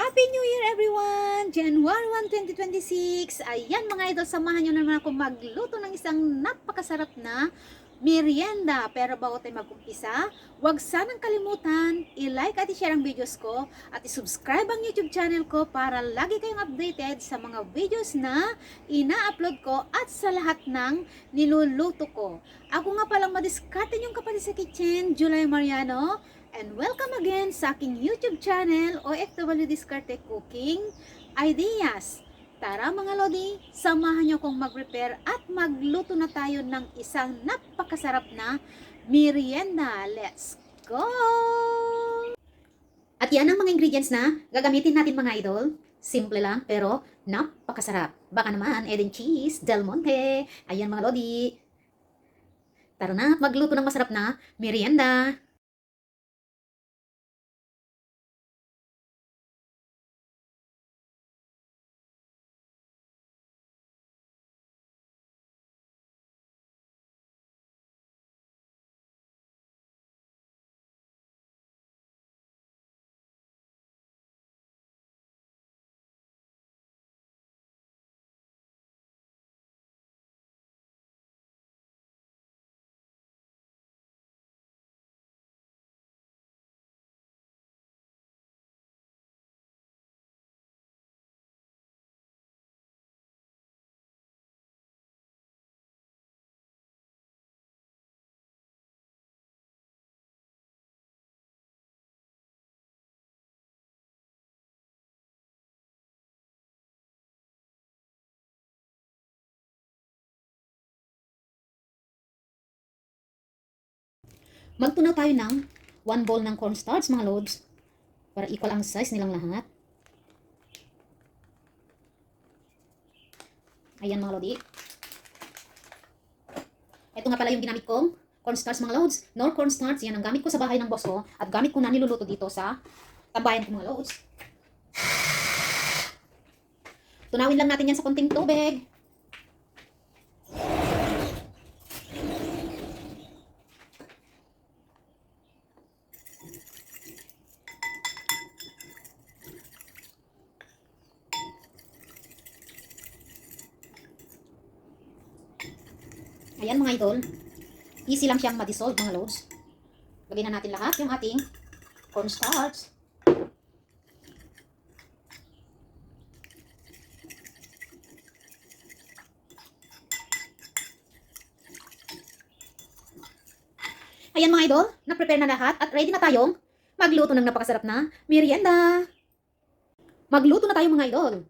Happy New Year everyone! January 1, 2026. Ayan mga idol, samahan nyo naman ako magluto ng isang napakasarap na merienda. Pero bago tayo mag-umpisa, huwag sanang kalimutan i-like at i-share ang videos ko at i-subscribe ang YouTube channel ko para lagi kayong updated sa mga videos na ina-upload ko at sa lahat ng niluluto ko. Ako nga palang madiskarte yung kapatid sa kitchen, July Mariano. And welcome again sa aking YouTube channel, OFW Diskarte Cooking Ideas. Tara mga lodi, samahan nyo kong mag-prepare at magluto na tayo ng isang napakasarap na merienda. Let's go! At yan ang mga ingredients na gagamitin natin mga idol. Simple lang pero napakasarap. Baka naman, egg and cheese, Del Monte. Ayan mga lodi. Tara na, magluto ng masarap na merienda. Magtunaw tayo ng 1 bowl ng cornstarch mga lods para equal ang size nilang lahat. Ayan mga lodi. Ito nga pala yung ginamit kong cornstarch mga lods. Nor cornstarch, yan ang gamit ko sa bahay ng boss ko at gamit ko na niluluto dito sa tambayan ko mga lods. Tunawin lang natin yan sa konting tubig. Ayan mga idol, easy lang siyang ma-dissolve mga loads. Lagyan na natin lahat yung ating cornstarch. Ayan mga idol, na-prepare na lahat at ready na tayong magluto ng napakasarap na merienda. Magluto na tayo mga idol.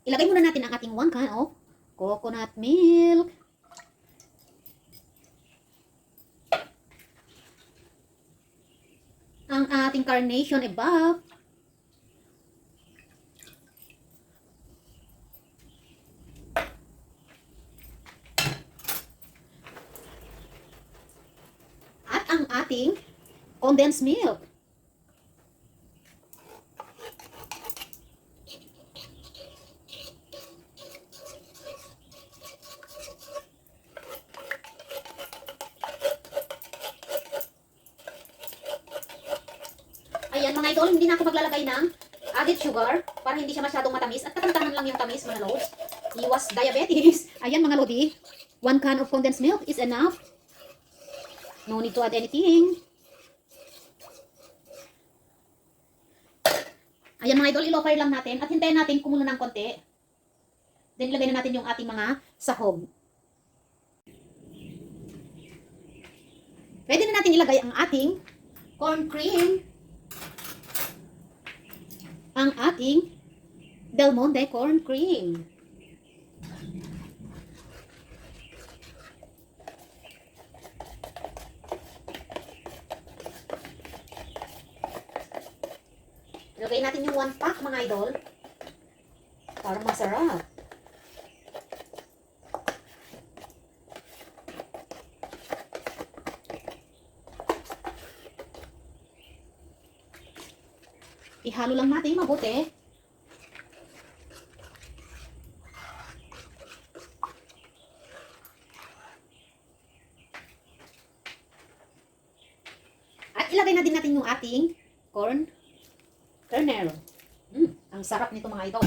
Ilagay muna natin ang ating 1 can of coconut milk. Ang ating carnation ebap. At ang ating condensed milk. Ayan mga idol, hindi na ako maglalagay ng added sugar para hindi siya masyadong matamis at katamtaman lang yung tamis mga lods. Iwas diabetes. Ayan mga lodi, 1 can of condensed milk is enough. No need to add anything. Ayan mga idol, ilo-fire lang natin at hintayin natin kumulo ng konti. Then ilagay na natin yung ating mga sahog. Pwede na natin ilagay ang ating corn cream. Ang ating Del Monte corn cream. Ilagay natin yung 1 pack mga idol para masarap. Ihalo lang natin mabuti. At ilagay na din natin yung ating corn kernel. Ang sarap nito mga idol.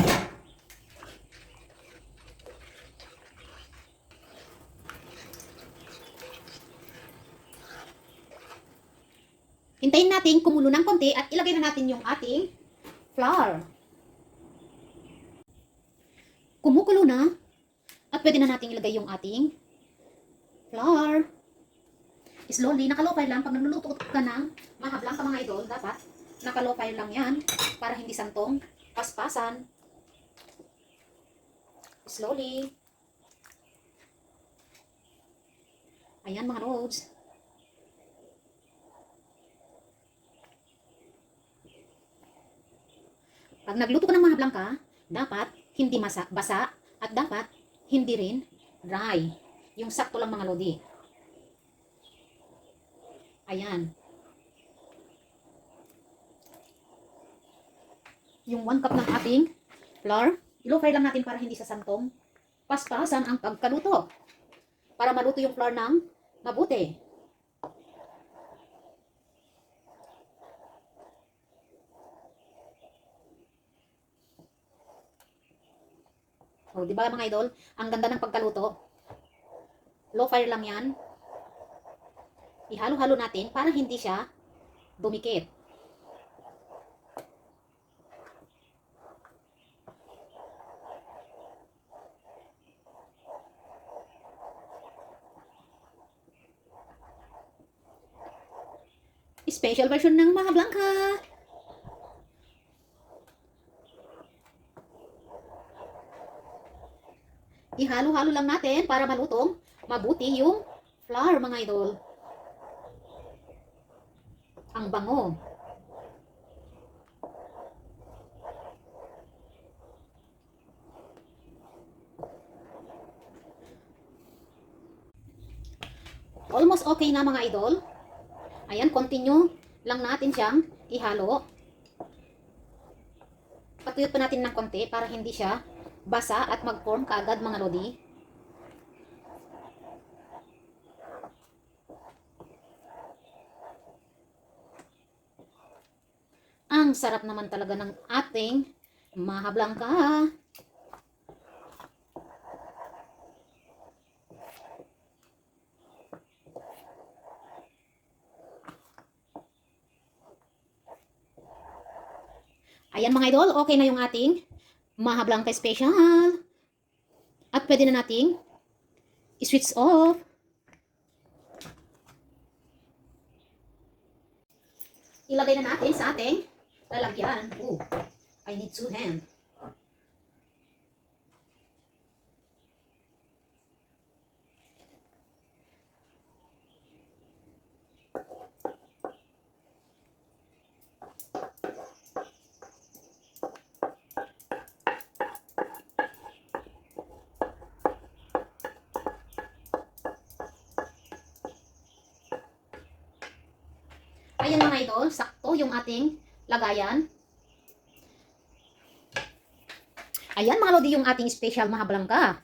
Hintayin natin kumulo ng konti at ilagay na natin yung ating flour. Kumukulo na at pwede na natin ilagay yung ating flour. Slowly, naka-low fire lang. Pag nagluluto ka ng mahablang ka mga idol, dapat naka-low fire lang yan para hindi santong paspasan. Slowly. Ayan mga loads. Pag nagluto ka ng mahablang ka, dapat hindi basa at dapat hindi rin dry. Yung sakto lang mga lodi. Ayan. Yung 1 cup ng ating flour, i-low fire lang natin para hindi sasantong paspasan ang pagkaluto. Para maluto yung flour ng mabuti. O, di ba mga idol? Ang ganda ng pagkaluto. Low fire lang yan. Ihalo-halo natin para hindi siya dumikit. Special version ng mga Blanca. Ihalo-halo lang natin para malutong mabuti yung flour mga idol. Ang bango. Almost okay na mga idol. Ayan, continue lang natin siyang ihalo. Patuyot pa natin ng konti para hindi siya basa at mag-form kaagad mga lodi. Ang sarap naman talaga ng ating maha Blanca. Ayan mga idol, okay na yung ating maha Blanca special. At pwede na nating i-switch off. Ilagay na natin sa ating lalagyan. Oh, I need 2 hands. Ayan mga idol, sakto yung ating lagayan. Ayan mga lodi yung ating special maha Blanca.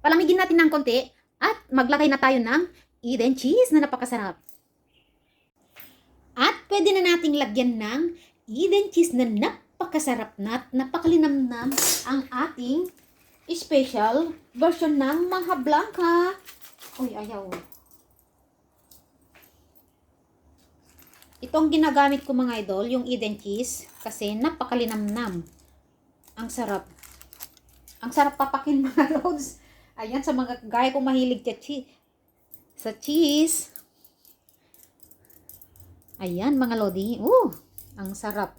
Palamigin natin ng konti at maglagay na tayo ng Eden cheese na napakasarap. At pwede na nating lagyan ng Eden cheese na napakasarap na at napakalinamnam ang ating special version ng maha Blanca. Uy, ayaw. Itong ginagamit ko mga idol, yung Eden cheese, kasi napakalinamnam. Ang sarap. Ang sarap papakin mga loads. Ayan, sa mga gaya kong mahilig sa cheese. Ayan mga lodi. Ang sarap.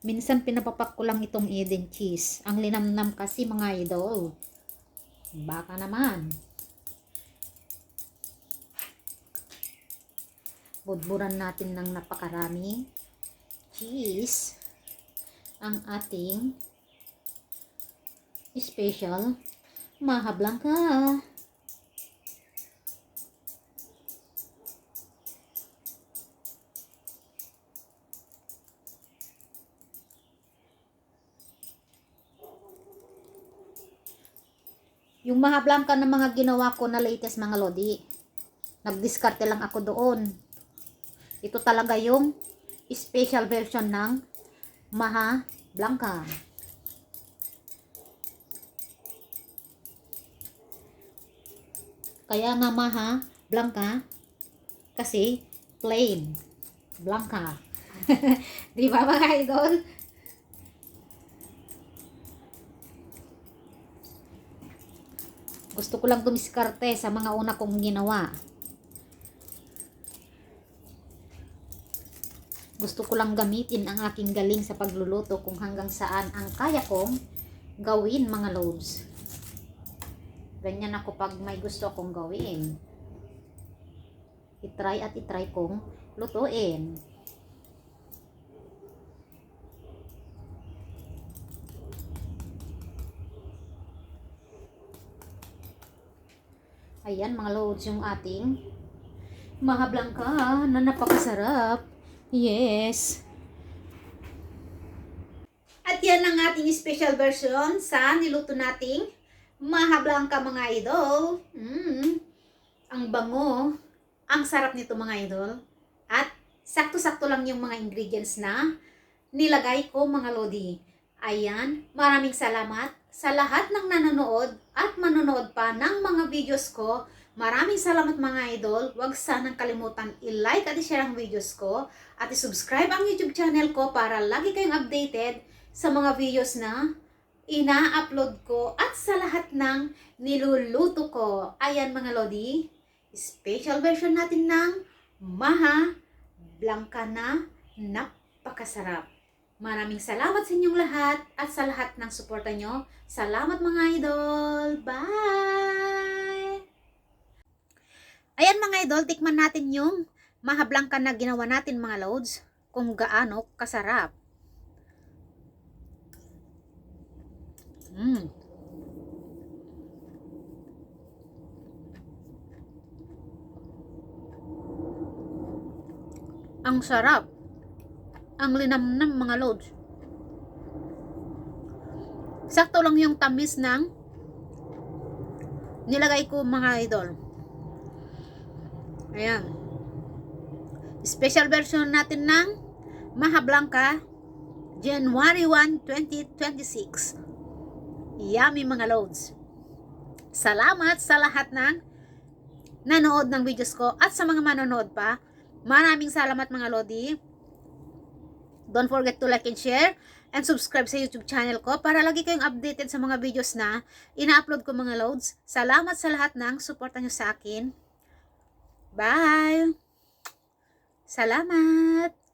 Minsan pinapapak ko lang itong Eden cheese. Ang linamnam kasi mga idol. Baka naman. Budburan natin ng napakarami cheese ang ating special maha Blanca. Yung maha Blanca na mga ginawa ko na latest mga lodi, Nagdiskarte lang ako doon. Ito talaga yung special version ng Maha Blanca. Kaya nga Maha Blanca kasi plain Blanca. Di ba mga idol? Gusto ko lang dumiskarte sa mga una kong ginawa. Gusto ko lang gamitin ang aking galing sa pagluluto kung hanggang saan ang kaya kong gawin mga loads. Ganyan ako pag may gusto akong gawin. Itry at itry kong lutuin. Ayan mga loads yung ating Maha Blanca na napakasarap. Yes. At yan ang ating special version sa niluto nating Maha Blanca mga idol. Ang bango. Ang sarap nito mga idol. At sakto-sakto lang yung mga ingredients na nilagay ko mga lodi. Ayan, maraming salamat sa lahat ng nanonood at manonood pa ng mga videos ko. Maraming salamat mga idol. Huwag sanang kalimutan i-like at i-share ang videos ko at i-subscribe ang YouTube channel ko para lagi kayong updated sa mga videos na ina-upload ko at sa lahat ng niluluto ko. Ayan mga lodi, special version natin ng Maha Blanca na napakasarap. Maraming salamat sa inyong lahat at sa lahat ng suporta nyo. Salamat mga idol. Bye! Ayan mga idol, tikman natin yung Maha Blanca na ginawa natin mga loads. Kung gaano kasarap. Ang sarap. Ang linamnam mga loads. Sakto lang yung tamis ng nilagay ko mga idol. Ayan. Special version natin ng Maha Blanca January 1, 2026. Yummy mga loads. Salamat sa lahat ng nanood ng videos ko at sa mga manonood pa. Maraming salamat mga lodi. Don't forget to like and share and subscribe sa YouTube channel ko para lagi kayong updated sa mga videos na ina-upload ko mga loads. Salamat sa lahat ng suporta nyo sa akin. Bye! Salamat!